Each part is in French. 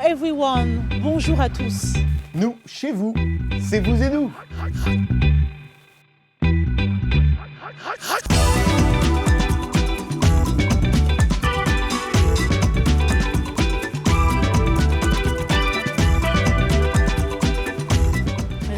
everyone, bonjour à tous. Nous, chez vous, c'est vous et nous.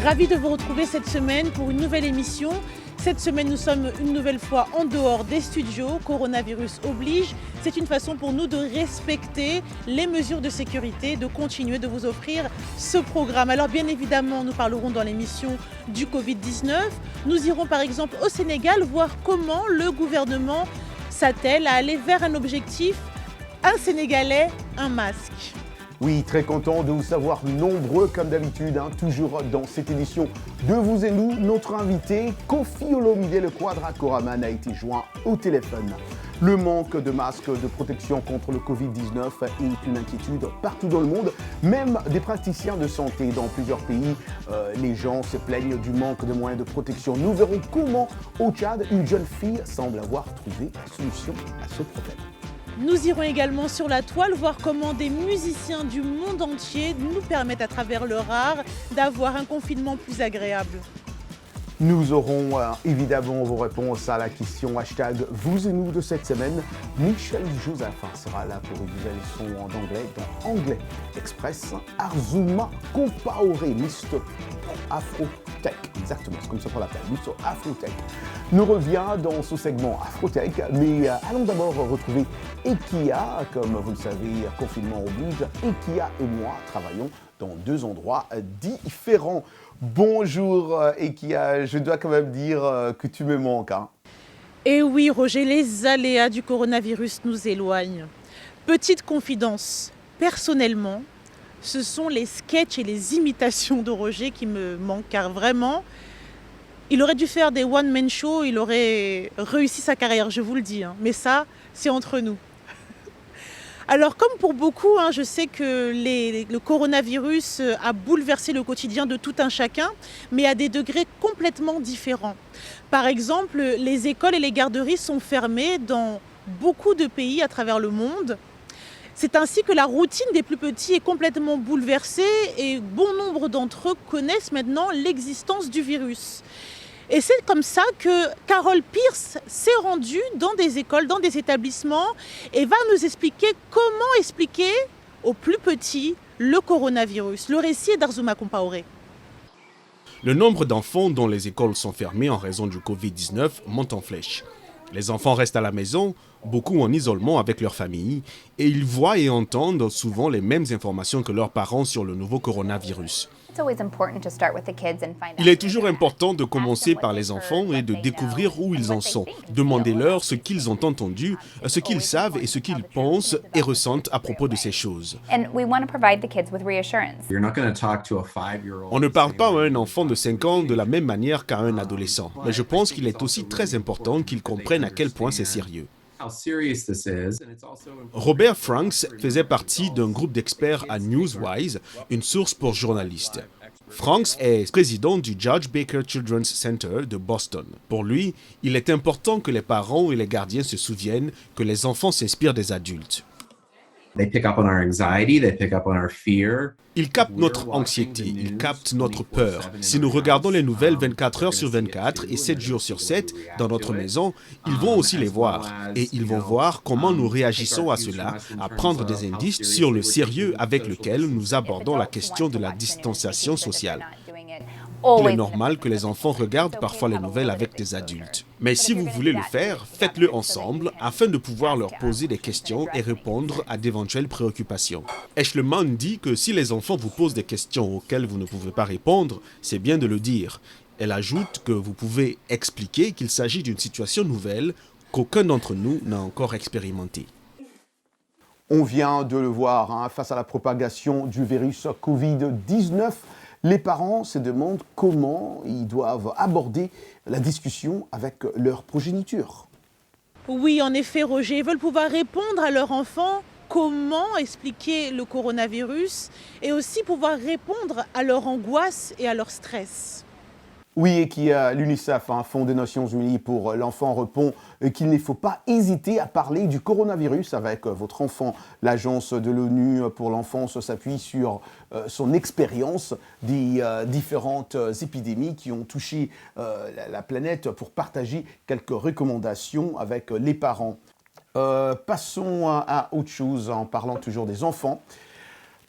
Ravi de vous retrouver cette semaine pour une nouvelle émission. Cette semaine, nous sommes une nouvelle fois en dehors des studios. Coronavirus oblige. C'est une façon pour nous de respecter les mesures de sécurité, de continuer de vous offrir ce programme. Alors bien évidemment, nous parlerons dans l'émission du Covid-19. Nous irons par exemple au Sénégal voir comment le gouvernement s'attelle à aller vers un objectif, un Sénégalais, un masque. Oui, très content de vous savoir nombreux comme d'habitude, toujours dans cette édition de Vous et Nous. Notre invité, Kofi Olomide Le Quadra Koraman, a été joint au téléphone. Le manque de masques de protection contre le Covid-19 est une inquiétude partout dans le monde, même des praticiens de santé dans plusieurs pays. Les gens se plaignent du manque de moyens de protection. Nous verrons comment, au Tchad, une jeune fille semble avoir trouvé la solution à ce problème. Nous irons également sur la toile voir comment des musiciens du monde entier nous permettent à travers leur art d'avoir un confinement plus agréable. Nous aurons évidemment vos réponses à la question hashtag Vous et Nous de cette semaine. Michel Josephin sera là pour une nouvelle leçon en anglais dans Anglais Express. Arzuma Compaoré, Mr. Afrotech, exactement, c'est comme ça qu'on l'appelle, Mr. Afrotech, nous revient dans ce segment Afrotech, mais allons d'abord retrouver Ekia. Comme vous le savez, confinement oblige, Ekia et moi travaillons dans deux endroits différents. Bonjour Ekia, je dois quand même dire que tu me manques. Et oui Roger, les aléas du coronavirus nous éloignent. Petite confidence, personnellement, ce sont les sketchs et les imitations de Roger qui me manquent, car vraiment, il aurait dû faire des one-man shows, il aurait réussi sa carrière, je vous le dis, mais ça, c'est entre nous. Alors comme pour beaucoup, je sais que le coronavirus a bouleversé le quotidien de tout un chacun, mais à des degrés complètement différents. Par exemple, les écoles et les garderies sont fermées dans beaucoup de pays à travers le monde. C'est ainsi que la routine des plus petits est complètement bouleversée et bon nombre d'entre eux connaissent maintenant l'existence du virus. Et c'est comme ça que Carole Pierce s'est rendue dans des écoles, dans des établissements et va nous expliquer comment expliquer aux plus petits le coronavirus. Le récit est d'Arzuma Compaoré. Le nombre d'enfants dont les écoles sont fermées en raison du Covid-19 monte en flèche. Les enfants restent à la maison, beaucoup en isolement avec leur famille, et ils voient et entendent souvent les mêmes informations que leurs parents sur le nouveau coronavirus. Il est toujours important de commencer par les enfants et de découvrir où ils en sont. Demandez-leur ce qu'ils ont entendu, ce qu'ils savent et ce qu'ils pensent et ressentent à propos de ces choses. On ne parle pas à un enfant de 5 ans de la même manière qu'à un adolescent, mais je pense qu'il est aussi très important qu'ils comprennent à quel point c'est sérieux. Robert Franks faisait partie d'un groupe d'experts à Newswise, une source pour journalistes. Franks est président du Judge Baker Children's Center de Boston. Pour lui, il est important que les parents et les gardiens se souviennent que les enfants s'inspirent des adultes. Ils captent notre anxiété, ils captent notre peur. Si nous regardons les nouvelles 24 heures sur 24 et 7 jours sur 7 dans notre maison, ils vont aussi les voir. Et ils vont voir comment nous réagissons à cela, à prendre des indices sur le sérieux avec lequel nous abordons la question de la distanciation sociale. Il est normal que les enfants regardent parfois les nouvelles avec des adultes. Mais si vous voulez le faire, faites-le ensemble afin de pouvoir leur poser des questions et répondre à d'éventuelles préoccupations. Eschleman dit que si les enfants vous posent des questions auxquelles vous ne pouvez pas répondre, c'est bien de le dire. Elle ajoute que vous pouvez expliquer qu'il s'agit d'une situation nouvelle qu'aucun d'entre nous n'a encore expérimentée. On vient de le voir, face à la propagation du virus Covid-19, les parents se demandent comment ils doivent aborder la discussion avec leur progéniture. Oui, en effet, Roger, ils veulent pouvoir répondre à leur enfant comment expliquer le coronavirus et aussi pouvoir répondre à leur angoisse et à leur stress. Oui, et qui l'UNICEF, Fonds des Nations Unies pour l'enfant, répond qu'il ne faut pas hésiter à parler du coronavirus avec votre enfant. L'agence de l'ONU pour l'enfance s'appuie sur son expérience des différentes épidémies qui ont touché la planète pour partager quelques recommandations avec les parents. Passons à autre chose en parlant toujours des enfants.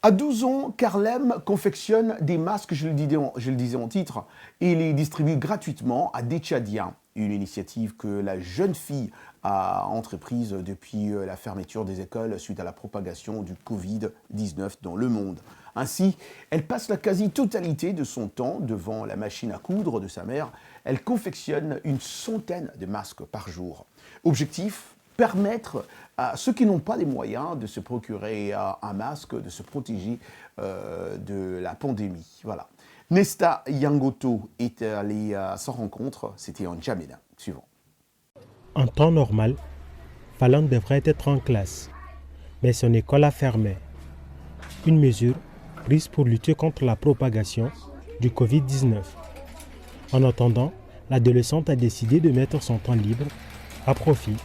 À 12 ans, Carlem confectionne des masques, je le disais en titre, et les distribue gratuitement à des Tchadiens. Une initiative que la jeune fille a entreprise depuis la fermeture des écoles suite à la propagation du Covid-19 dans le monde. Ainsi, elle passe la quasi-totalité de son temps devant la machine à coudre de sa mère. Elle confectionne une centaine de masques par jour. Objectif : permettre à ceux qui n'ont pas les moyens de se procurer un masque, de se protéger de la pandémie. Voilà. Nesta Yangoto est allée à sa rencontre, c'était en Djamena. Suivant. En temps normal, Fallon devrait être en classe, mais son école a fermé. Une mesure prise pour lutter contre la propagation du Covid-19. En attendant, l'adolescente a décidé de mettre son temps libre à profit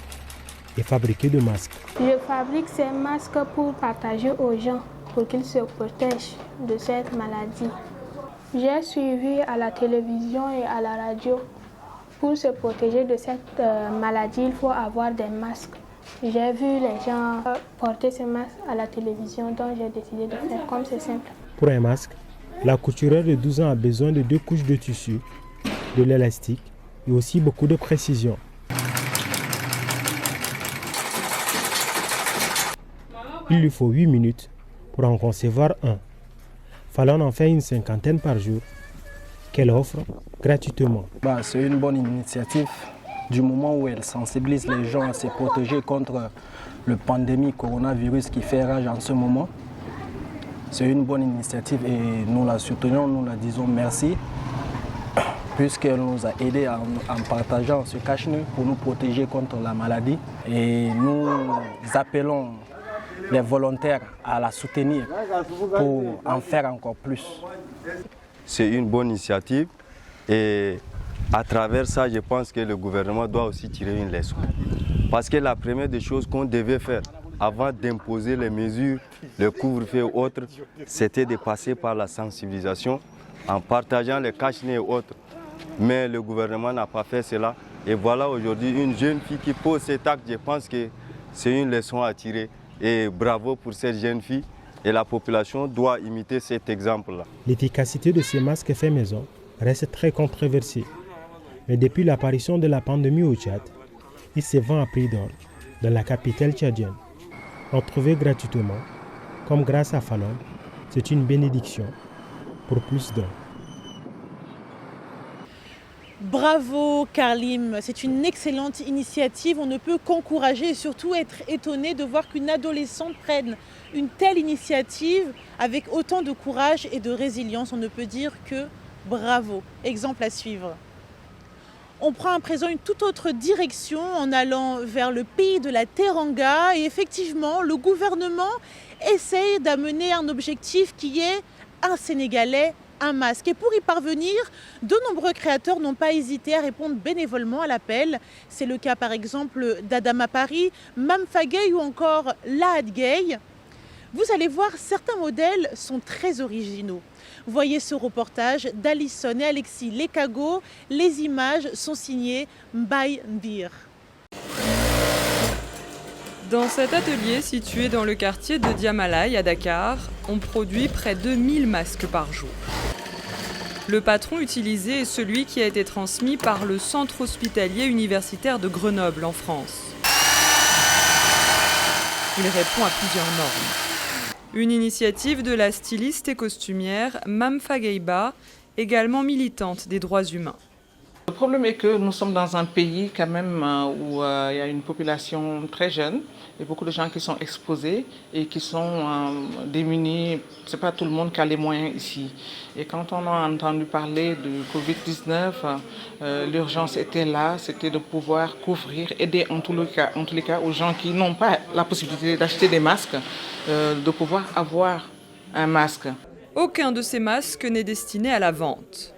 et fabriquer de masques. Je fabrique ces masques pour partager aux gens, pour qu'ils se protègent de cette maladie. J'ai suivi à la télévision et à la radio. Pour se protéger de cette maladie, il faut avoir des masques. J'ai vu les gens porter ces masques à la télévision, donc j'ai décidé de faire comme c'est simple. Pour un masque, la coutureuse de 12 ans a besoin de 2 couches de tissu, de l'élastique et aussi beaucoup de précision. Il lui faut 8 minutes pour en concevoir un. Fallon en fait une 50aine par jour qu'elle offre gratuitement. C'est une bonne initiative du moment où elle sensibilise les gens à se protéger contre le pandémie coronavirus qui fait rage en ce moment. C'est une bonne initiative et nous la soutenons, nous la disons merci puisqu'elle nous a aidés en partageant ce cache-nez pour nous protéger contre la maladie. Et nous appelons les volontaires à la soutenir pour en faire encore plus. C'est une bonne initiative et à travers ça, je pense que le gouvernement doit aussi tirer une leçon. Parce que la première des choses qu'on devait faire avant d'imposer les mesures, le couvre-feu et autres, c'était de passer par la sensibilisation en partageant les cache-nez et autres. Mais le gouvernement n'a pas fait cela. Et voilà aujourd'hui une jeune fille qui pose cet acte. Je pense que c'est une leçon à tirer. Et bravo pour cette jeune fille. Et la population doit imiter cet exemple-là. L'efficacité de ces masques faits maison reste très controversée. Mais depuis l'apparition de la pandémie au Tchad, il se vend à prix d'or dans la capitale tchadienne. En trouver gratuitement, comme grâce à Fallon, c'est une bénédiction pour plus d'or. Bravo Carlim, c'est une excellente initiative. On ne peut qu'encourager et surtout être étonné de voir qu'une adolescente prenne une telle initiative avec autant de courage et de résilience. On ne peut dire que bravo, exemple à suivre. On prend à présent une toute autre direction en allant vers le pays de la Teranga et effectivement le gouvernement essaye d'amener un objectif qui est un Sénégalais, un masque. Et pour y parvenir, de nombreux créateurs n'ont pas hésité à répondre bénévolement à l'appel. C'est le cas par exemple d'Adama Paris, Mam Fagay ou encore Lahad Gay. Vous allez voir, certains modèles sont très originaux. Voyez ce reportage d'Alison et Alexis Lekago. Les images sont signées Mbaye Ndir. Dans cet atelier situé dans le quartier de Diamalaye à Dakar, on produit près de 1000 masques par jour. Le patron utilisé est celui qui a été transmis par le Centre hospitalier universitaire de Grenoble en France. Il répond à plusieurs normes. Une initiative de la styliste et costumière Mam Fagayba, également militante des droits humains. Le problème est que nous sommes dans un pays quand même où il y a une population très jeune et beaucoup de gens qui sont exposés et qui sont démunis. Ce n'est pas tout le monde qui a les moyens ici. Et quand on a entendu parler de Covid-19, l'urgence était là, c'était de pouvoir couvrir, aider en tous les cas aux gens qui n'ont pas la possibilité d'acheter des masques, de pouvoir avoir un masque. Aucun de ces masques n'est destiné à la vente.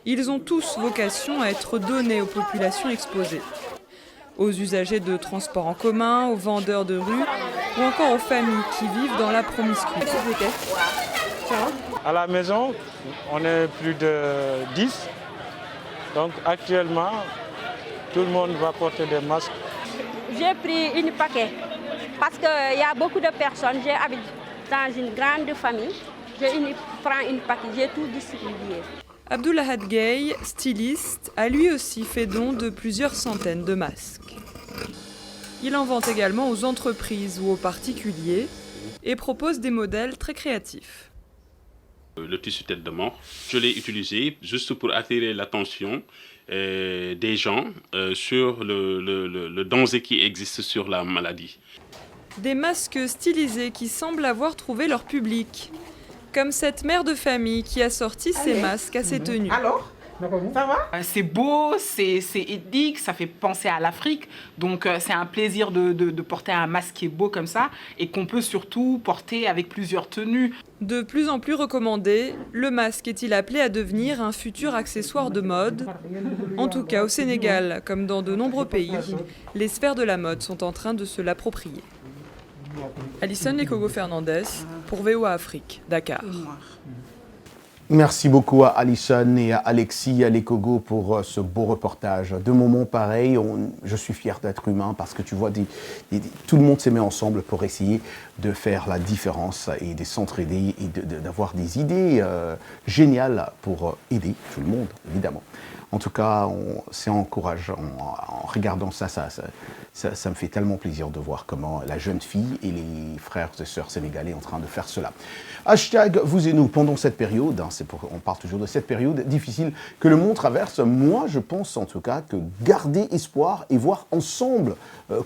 Ils ont tous vocation à être donnés aux populations exposées. Aux usagers de transport en commun, aux vendeurs de rue ou encore aux familles qui vivent dans la promiscuité. À la maison, on est plus de 10. Donc actuellement, tout le monde va porter des masques. J'ai pris une paquet parce qu'il y a beaucoup de personnes. J'habite dans une grande famille. Prends une paquet, j'ai tout distribué. Abdulahad Gay, styliste, a lui aussi fait don de plusieurs centaines de masques. Il en vend également aux entreprises ou aux particuliers et propose des modèles très créatifs. Le tissu tête de mort, je l'ai utilisé juste pour attirer l'attention des gens sur le danger qui existe sur la maladie. Des masques stylisés qui semblent avoir trouvé leur public. Comme cette mère de famille qui a sorti ses masques à ses tenues. Alors, ça va? C'est beau, c'est éthique, ça fait penser à l'Afrique. Donc c'est un plaisir de porter un masque qui est beau comme ça et qu'on peut surtout porter avec plusieurs tenues. De plus en plus recommandé, le masque est-il appelé à devenir un futur accessoire de mode? En tout cas au Sénégal, comme dans de nombreux pays, les sphères de la mode sont en train de se l'approprier. Alison Lekogo Fernandez pour VOA Afrique, Dakar. Merci beaucoup à Alison et à Alexis Lekogo pour ce beau reportage. De moments pareils, je suis fier d'être humain parce que tu vois, tout le monde s'est mis ensemble pour essayer de faire la différence et de s'entraider et d'avoir des idées géniales pour aider tout le monde, évidemment. En tout cas, c'est encourageant. En regardant ça me fait tellement plaisir de voir comment la jeune fille et les frères et sœurs sénégalais sont en train de faire cela. Hashtag vous et nous pendant cette période, on parle toujours de cette période difficile que le monde traverse. Moi, je pense en tout cas que garder espoir et voir ensemble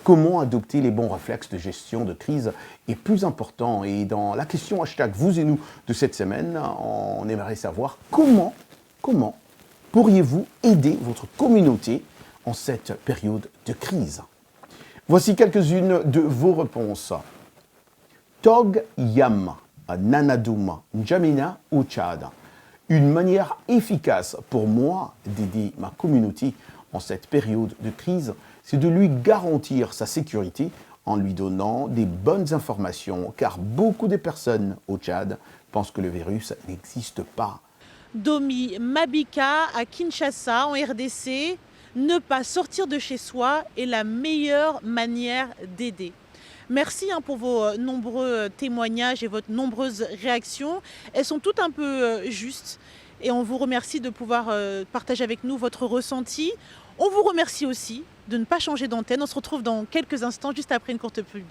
comment adopter les bons réflexes de gestion de crise est plus important. Et dans la question hashtag vous et nous de cette semaine, on aimerait savoir comment pourriez-vous aider votre communauté en cette période de crise? Voici quelques-unes de vos réponses. Tog Yam, Nanadoum, N'Djamena au Tchad. Une manière efficace pour moi d'aider ma communauté en cette période de crise, c'est de lui garantir sa sécurité en lui donnant des bonnes informations, car beaucoup de personnes au Tchad pensent que le virus n'existe pas. Domi Mabika à Kinshasa en RDC, ne pas sortir de chez soi est la meilleure manière d'aider. Merci pour vos nombreux témoignages et votre nombreuses réactions. Elles sont toutes un peu justes et on vous remercie de pouvoir partager avec nous votre ressenti. On vous remercie aussi de ne pas changer d'antenne. On se retrouve dans quelques instants juste après une courte pub.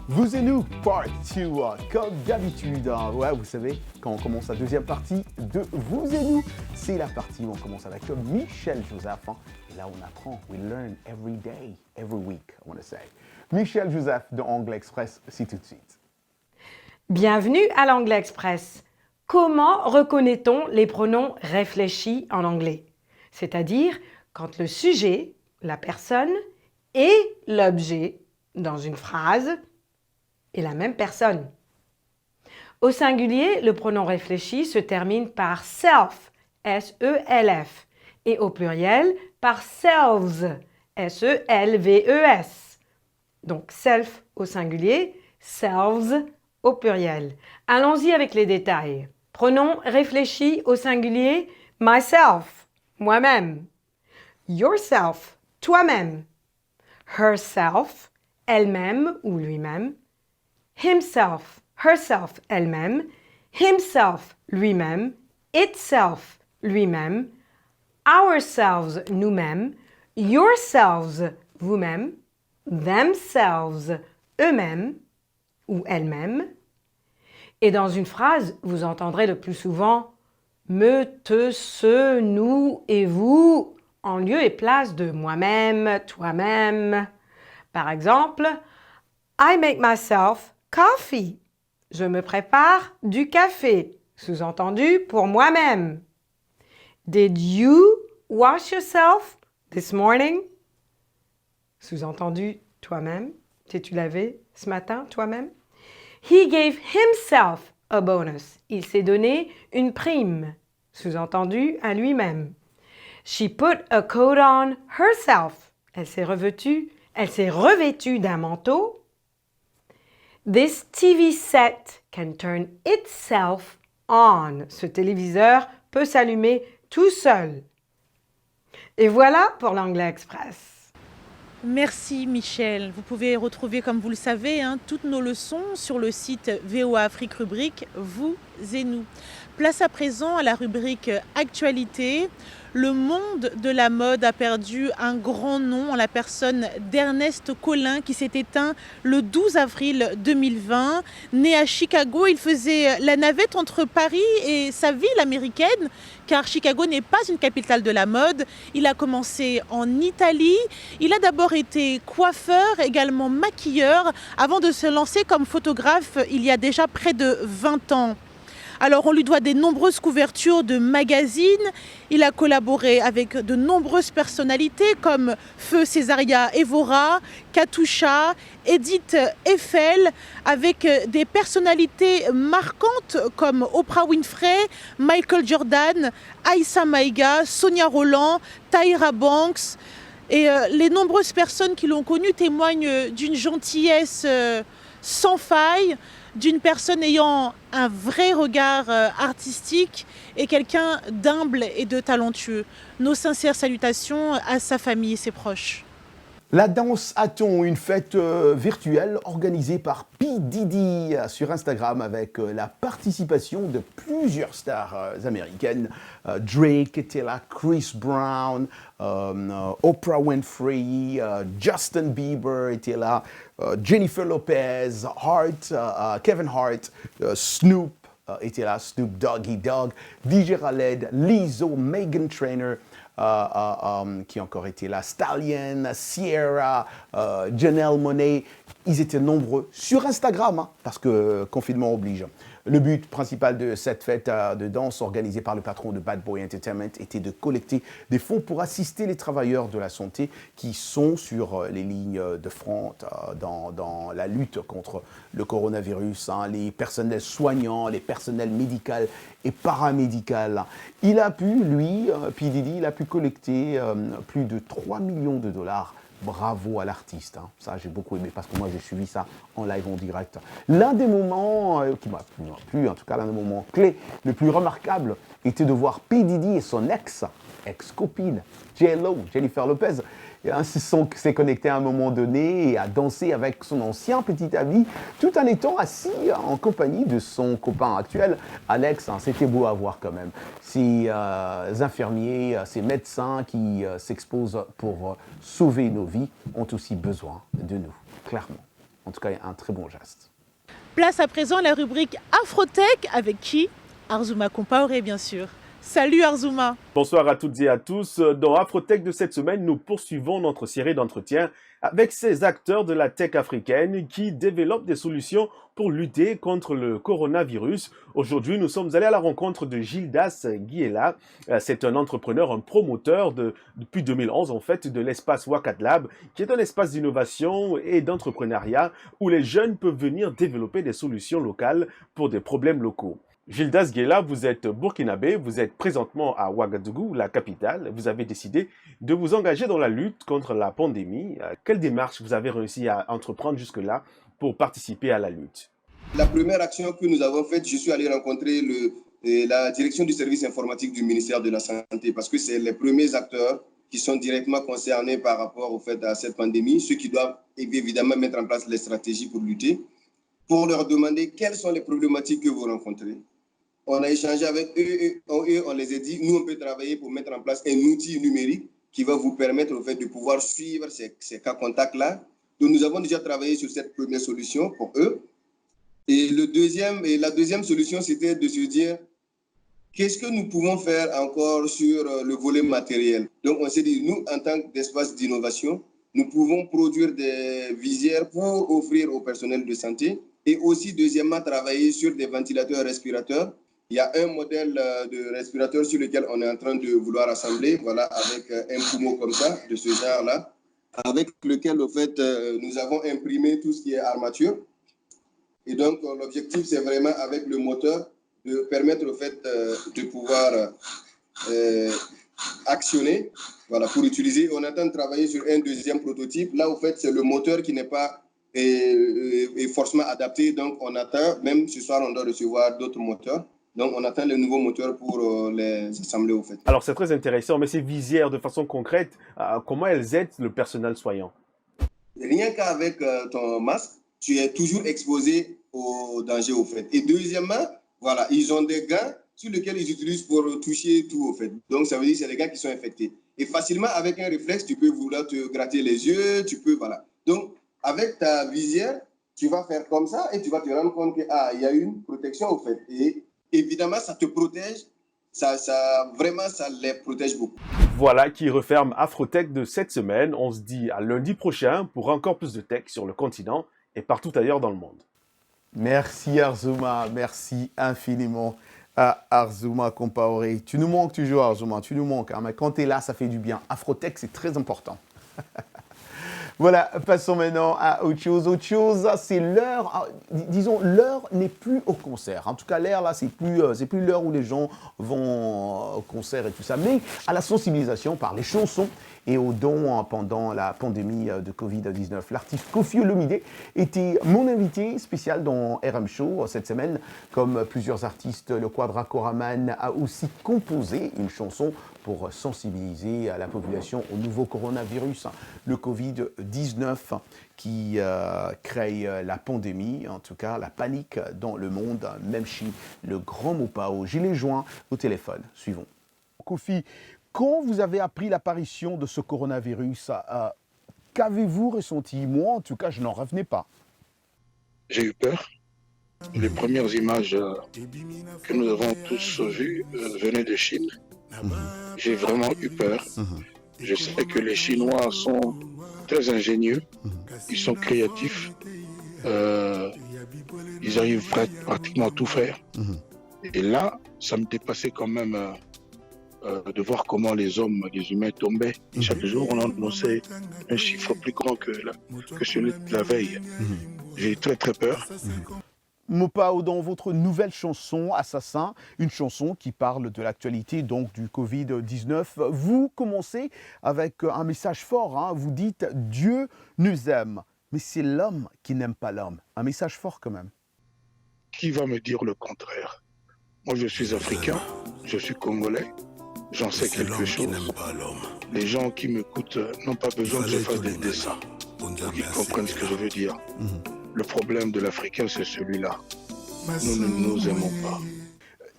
Vous et nous, part 2, comme d'habitude. Ouais, vous savez, quand on commence la deuxième partie de Vous et nous, c'est la partie où on commence avec Michel Joseph. Et là, on apprend. We learn every day, every week, I want to say. Michel Joseph de Anglais Express, c'est tout de suite. Bienvenue à l'Anglais Express. Comment reconnaît-on les pronoms réfléchis en anglais? C'est-à-dire quand le sujet, la personne et l'objet dans une phrase est la même personne. Au singulier, le pronom réfléchi se termine par self, S-E-L-F, et au pluriel par selves, S-E-L-V-E-S. Donc self au singulier, selves au pluriel. Allons-y avec les détails. Pronom réfléchi au singulier, myself, moi-même. Yourself, toi-même. Herself, elle-même ou lui-même. Himself, herself, elle-même. Himself, lui-même. Itself, lui-même. Ourselves, nous-mêmes. Yourselves, vous-même. Themselves, eux-mêmes ou elles-mêmes. Et dans une phrase, vous entendrez le plus souvent me, te, ce, nous et vous en lieu et place de moi-même, toi-même. Par exemple, I make myself coffee. Je me prépare du café. Sous-entendu pour moi-même. Did you wash yourself this morning? Sous-entendu toi-même. T'es-tu lavé ce matin toi-même? He gave himself a bonus. Il s'est donné une prime. Sous-entendu à lui-même. She put a coat on herself. Elle s'est revêtue d'un manteau. This TV set can turn itself on. Ce téléviseur peut s'allumer tout seul. Et voilà pour l'Anglais Express. Merci Michel. Vous pouvez retrouver, comme vous le savez, toutes nos leçons sur le site VOA Afrique rubrique Vous et nous. Place à présent à la rubrique Actualité. Le monde de la mode a perdu un grand nom en la personne d'Ernest Collin qui s'est éteint le 12 avril 2020. Né à Chicago, il faisait la navette entre Paris et sa ville américaine, car Chicago n'est pas une capitale de la mode. Il a commencé en Italie. Il a d'abord été coiffeur, également maquilleur, avant de se lancer comme photographe il y a déjà près de 20 ans. Alors on lui doit des nombreuses couvertures de magazines. Il a collaboré avec de nombreuses personnalités comme Feu Césaria Evora, Katusha, Edith Eiffel, avec des personnalités marquantes comme Oprah Winfrey, Michael Jordan, Aïssa Maïga, Sonia Rolland, Tyra Banks. Et les nombreuses personnes qui l'ont connu témoignent d'une gentillesse sans faille, d'une personne ayant un vrai regard artistique et quelqu'un d'humble et de talentueux. Nos sincères salutations à sa famille et ses proches. La danse a-t-on, une fête virtuelle organisée par P. Diddy sur Instagram avec la participation de plusieurs stars américaines. Drake était là, Chris Brown, Oprah Winfrey, Justin Bieber était là, Jennifer Lopez, Kevin Hart, Snoop était là, Snoop Doggy Dogg, DJ Khaled, Lizzo, Meghan Trainor, qui encore était là, Stallion, Sierra, Janelle Monáe. Ils étaient nombreux sur Instagram, parce que confinement oblige. Le but principal de cette fête de danse organisée par le patron de Bad Boy Entertainment était de collecter des fonds pour assister les travailleurs de la santé qui sont sur les lignes de front dans la lutte contre le coronavirus, les personnels soignants, les personnels médicaux et paramédicaux. Il a pu, lui, P. Diddy, il a pu collecter plus de 3 millions de dollars. Bravo à l'artiste, ça j'ai beaucoup aimé parce que moi j'ai suivi ça en live en direct. L'un des moments qui m'a plu, en tout cas l'un des moments clés, le plus remarquable, était de voir P. Diddy et son ex-copine, J.Lo, Jennifer Lopez, s'est connecté à un moment donné et a dansé avec son ancien petit ami, tout en étant assis en compagnie de son copain actuel, Alex. C'était beau à voir quand même. Ces infirmiers, ces médecins qui s'exposent pour sauver nos vies ont aussi besoin de nous, clairement. En tout cas, un très bon geste. Place à présent à la rubrique Afrotech avec qui? Arzuma Compaoré, bien sûr. Salut Arzouma. Bonsoir à toutes et à tous. Dans Afrotech de cette semaine, nous poursuivons notre série d'entretiens avec ces acteurs de la tech africaine qui développent des solutions pour lutter contre le coronavirus. Aujourd'hui, nous sommes allés à la rencontre de Gildas Guiela. C'est un entrepreneur, un promoteur depuis 2011 en fait de l'espace Wakat Lab, qui est un espace d'innovation et d'entrepreneuriat où les jeunes peuvent venir développer des solutions locales pour des problèmes locaux. Gildas Guiela, vous êtes burkinabé, vous êtes présentement à Ouagadougou, la capitale. Vous avez décidé de vous engager dans la lutte contre la pandémie. Quelle démarche vous avez réussi à entreprendre jusque-là pour participer à la lutte? La première action que nous avons faite, je suis allé rencontrer la direction du service informatique du ministère de la Santé parce que c'est les premiers acteurs qui sont directement concernés par rapport au fait à cette pandémie, ceux qui doivent évidemment mettre en place les stratégies pour lutter, pour leur demander quelles sont les problématiques que vous rencontrez. On a échangé avec eux, on les a dit, nous on peut travailler pour mettre en place un outil numérique qui va vous permettre au fait de pouvoir suivre ces cas contacts-là. Donc nous avons déjà travaillé sur cette première solution pour eux. Et la deuxième solution, c'était de se dire, qu'est-ce que nous pouvons faire encore sur le volet matériel? Donc on s'est dit, nous en tant qu'espace d'innovation, nous pouvons produire des visières pour offrir au personnel de santé et aussi deuxièmement travailler sur des ventilateurs respirateurs. Il y a un modèle de respirateur sur lequel on est en train de vouloir assembler, voilà, avec un poumon comme ça, de ce genre-là, avec lequel, au fait, nous avons imprimé tout ce qui est armature. Et donc, l'objectif, c'est vraiment, avec le moteur, de permettre, au fait, de pouvoir actionner, voilà, pour utiliser. On attend de travailler sur un deuxième prototype. Là, au fait, c'est le moteur qui n'est pas forcément adapté. Donc, on attend, même ce soir, on doit recevoir d'autres moteurs. Donc, on attend les nouveaux moteurs pour les assembler au fait. Alors, c'est très intéressant, mais ces visières, de façon concrète, comment elles aident le personnel soignant? Rien qu'avec ton masque, tu es toujours exposé au danger au fait. Et deuxièmement, voilà, ils ont des gants sur lesquels ils utilisent pour toucher tout au fait. Donc, ça veut dire que c'est des gants qui sont infectés. Et facilement, avec un réflexe, tu peux vouloir te gratter les yeux, tu peux, voilà. Donc, avec ta visière, tu vas faire comme ça et tu vas te rendre compte qu'il y a une protection au fait. Et évidemment, ça te protège, vraiment, ça les protège beaucoup. Voilà qui referme Afrotech de cette semaine. On se dit à lundi prochain pour encore plus de tech sur le continent et partout ailleurs dans le monde. Merci Arzouma, merci infiniment à Arzouma Compaoré. Tu nous manques toujours Arzouma, tu nous manques, hein, mais quand tu es là, ça fait du bien. Afrotech, c'est très important. Voilà, passons maintenant à autre chose. Autre chose, c'est l'heure, disons, l'heure n'est plus au concert. En tout cas, l'heure, là, c'est plus l'heure où les gens vont au concert et tout ça, mais à la sensibilisation par les chansons et aux dons pendant la pandémie de Covid-19. L'artiste Koffi Olomide était mon invité spécial dans RM Show cette semaine. Comme plusieurs artistes, le Quadra Koraman a aussi composé une chanson pour sensibiliser la population au nouveau coronavirus, le Covid-19, qui crée la pandémie, en tout cas la panique dans le monde, même chez le grand Mopao. Je les joins au téléphone. Suivons. Koffi, quand vous avez appris l'apparition de ce coronavirus, qu'avez-vous ressenti? Moi, en tout cas, je n'en revenais pas. J'ai eu peur. Les premières images que nous avons tous vues venaient de Chine. J'ai vraiment eu peur. Je sais que les Chinois sont très ingénieux, ils sont créatifs, ils arrivent pratiquement à tout faire. Et là, ça me dépassait quand même de voir comment les humains tombaient. Chaque jour, on annonçait un chiffre plus grand que celui de la veille. J'ai eu très très peur. Mopao, dans votre nouvelle chanson Assassin, une chanson qui parle de l'actualité donc du Covid-19, vous commencez avec un message fort, hein. Vous dites « Dieu nous aime », mais c'est l'homme qui n'aime pas l'homme. Un message fort quand même. Qui va me dire le contraire? Moi je suis africain, je suis congolais, j'en sais quelque chose. Les gens qui m'écoutent n'ont pas besoin que je fasse des dessins pour qu'ils comprennent ce que je veux dire. Le problème de l'Africain, c'est celui-là. Nous ne nous aimons pas.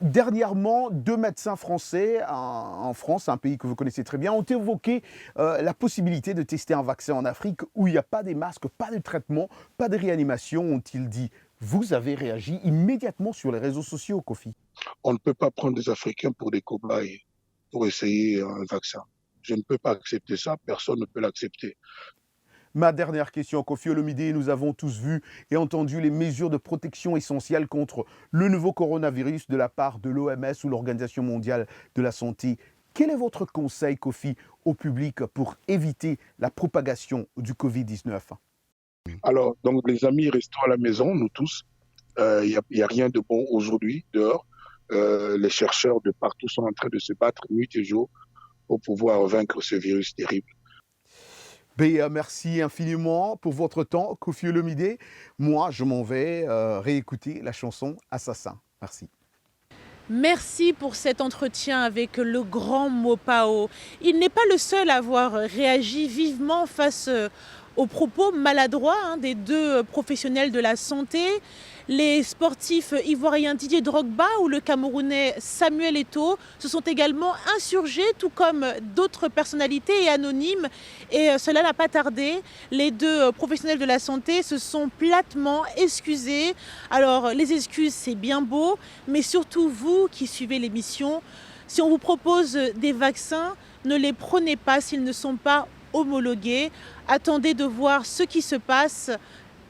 Dernièrement, 2 médecins français en France, un pays que vous connaissez très bien, ont évoqué la possibilité de tester un vaccin en Afrique où il n'y a pas des masques, pas de traitement, pas de réanimation, ont-ils dit. Vous avez réagi immédiatement sur les réseaux sociaux, Koffi. On ne peut pas prendre des Africains pour des cobayes pour essayer un vaccin. Je ne peux pas accepter ça, personne ne peut l'accepter. Ma dernière question, Koffi Olomide, nous avons tous vu et entendu les mesures de protection essentielles contre le nouveau coronavirus de la part de l'OMS ou l'Organisation mondiale de la santé. Quel est votre conseil, Koffi, au public pour éviter la propagation du Covid-19? Alors, donc les amis, restons à la maison, nous tous. Il n'y a rien de bon aujourd'hui dehors. Les chercheurs de partout sont en train de se battre nuit et jour pour pouvoir vaincre ce virus terrible. Merci infiniment pour votre temps, Koffi Olomide. Moi, je m'en vais réécouter la chanson Assassin. Merci. Merci pour cet entretien avec le grand Mopao. Il n'est pas le seul à avoir réagi vivement face aux propos maladroits des deux professionnels de la santé. Les sportifs ivoiriens Didier Drogba ou le Camerounais Samuel Eto'o se sont également insurgés, tout comme d'autres personnalités et anonymes. Et cela n'a pas tardé. Les deux professionnels de la santé se sont platement excusés. Alors, les excuses, c'est bien beau, mais surtout vous qui suivez l'émission, si on vous propose des vaccins, ne les prenez pas s'ils ne sont pas homologués. Attendez de voir ce qui se passe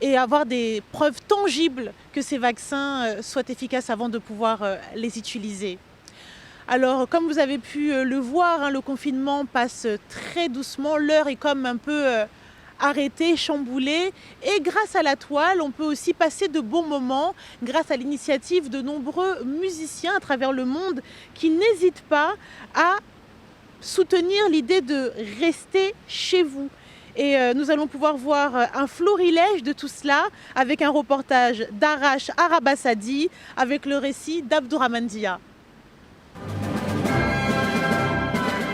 et avoir des preuves tangibles que ces vaccins soient efficaces avant de pouvoir les utiliser. Alors, comme vous avez pu le voir, le confinement passe très doucement. L'heure est comme un peu arrêtée, chamboulée. Et grâce à la toile, on peut aussi passer de bons moments grâce à l'initiative de nombreux musiciens à travers le monde qui n'hésitent pas à soutenir l'idée de rester chez vous. Et nous allons pouvoir voir un florilège de tout cela avec un reportage d'Arash Arabassadi avec le récit d'Abdourahmane Dia.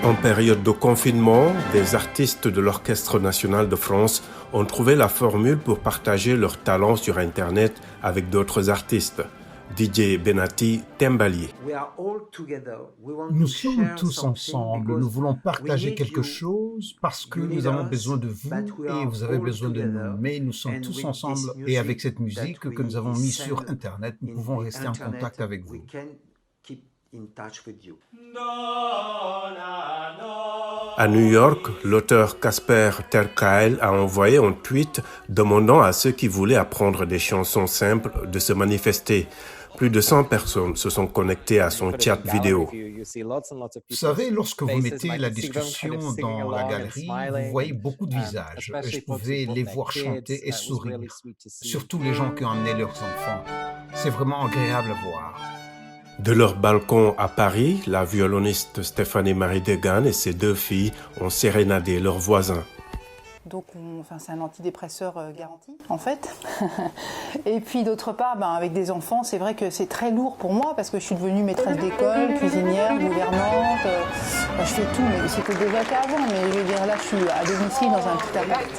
En période de confinement, des artistes de l'Orchestre national de France ont trouvé la formule pour partager leurs talents sur Internet avec d'autres artistes. DJ Benati Tembalier. Nous sommes tous ensemble, nous voulons partager quelque chose parce que nous avons besoin de vous et vous avez besoin de nous. Mais nous sommes tous ensemble et avec cette musique que nous avons mise sur Internet, nous pouvons rester en contact avec vous. À New York, l'auteur Casper ter Kuile a envoyé un tweet demandant à ceux qui voulaient apprendre des chansons simples de se manifester. Plus de 100 personnes se sont connectées à son chat vidéo. Vous savez, lorsque vous mettez la discussion dans la galerie, vous voyez beaucoup de visages. Je pouvais les voir chanter et sourire, surtout les gens qui ont amené leurs enfants. C'est vraiment agréable à voir. De leur balcon à Paris, la violoniste Stéphanie Marie Degan et ses deux filles ont sérénadé leurs voisins. Donc, c'est un antidépresseur garanti, en fait. Et puis, d'autre part, avec des enfants, c'est vrai que c'est très lourd pour moi parce que je suis devenue maîtresse d'école, cuisinière, gouvernante. Je fais tout, mais c'était déjà le cas avant. Mais je veux dire, là, je suis à domicile dans un petit appart.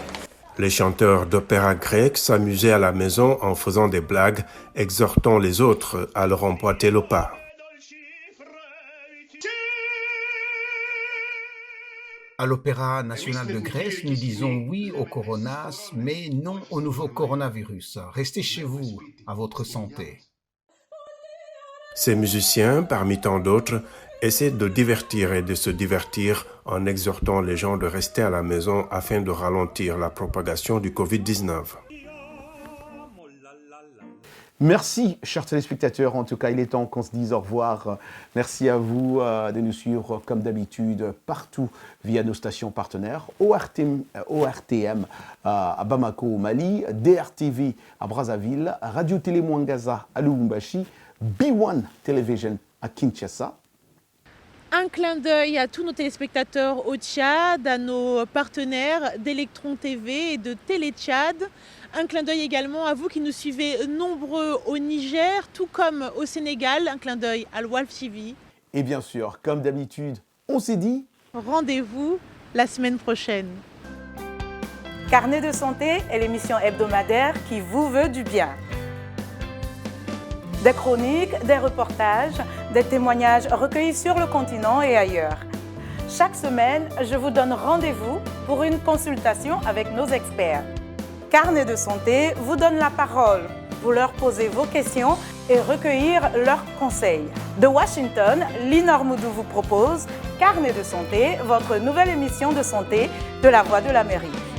Les chanteurs d'opéra grec s'amusaient à la maison en faisant des blagues, exhortant les autres à leur emboîter le pas. À l'Opéra national de Grèce, nous disons oui au coronas, mais non au nouveau coronavirus. Restez chez vous, à votre santé. Ces musiciens, parmi tant d'autres, essaient de divertir et de se divertir en exhortant les gens de rester à la maison afin de ralentir la propagation du Covid-19. Merci, chers téléspectateurs. En tout cas, il est temps qu'on se dise au revoir. Merci à vous de nous suivre, comme d'habitude, partout via nos stations partenaires. ORTM à Bamako, au Mali, DRTV à Brazzaville, Radio-Télé Mwangaza à Lubumbashi, B1 Television à Kinshasa. Un clin d'œil à tous nos téléspectateurs au Tchad, à nos partenaires d'Electron TV et de Télé Tchad. Un clin d'œil également à vous qui nous suivez nombreux au Niger, tout comme au Sénégal. Un clin d'œil à Walf TV. Et bien sûr, comme d'habitude, on s'est dit... Rendez-vous la semaine prochaine. Carnet de santé est l'émission hebdomadaire qui vous veut du bien. Des chroniques, des reportages, des témoignages recueillis sur le continent et ailleurs. Chaque semaine, je vous donne rendez-vous pour une consultation avec nos experts. Carnet de santé vous donne la parole. Vous leur posez vos questions et recueillir leurs conseils. De Washington, Linor Moudou vous propose Carnet de santé, votre nouvelle émission de santé de la Voix de l'Amérique.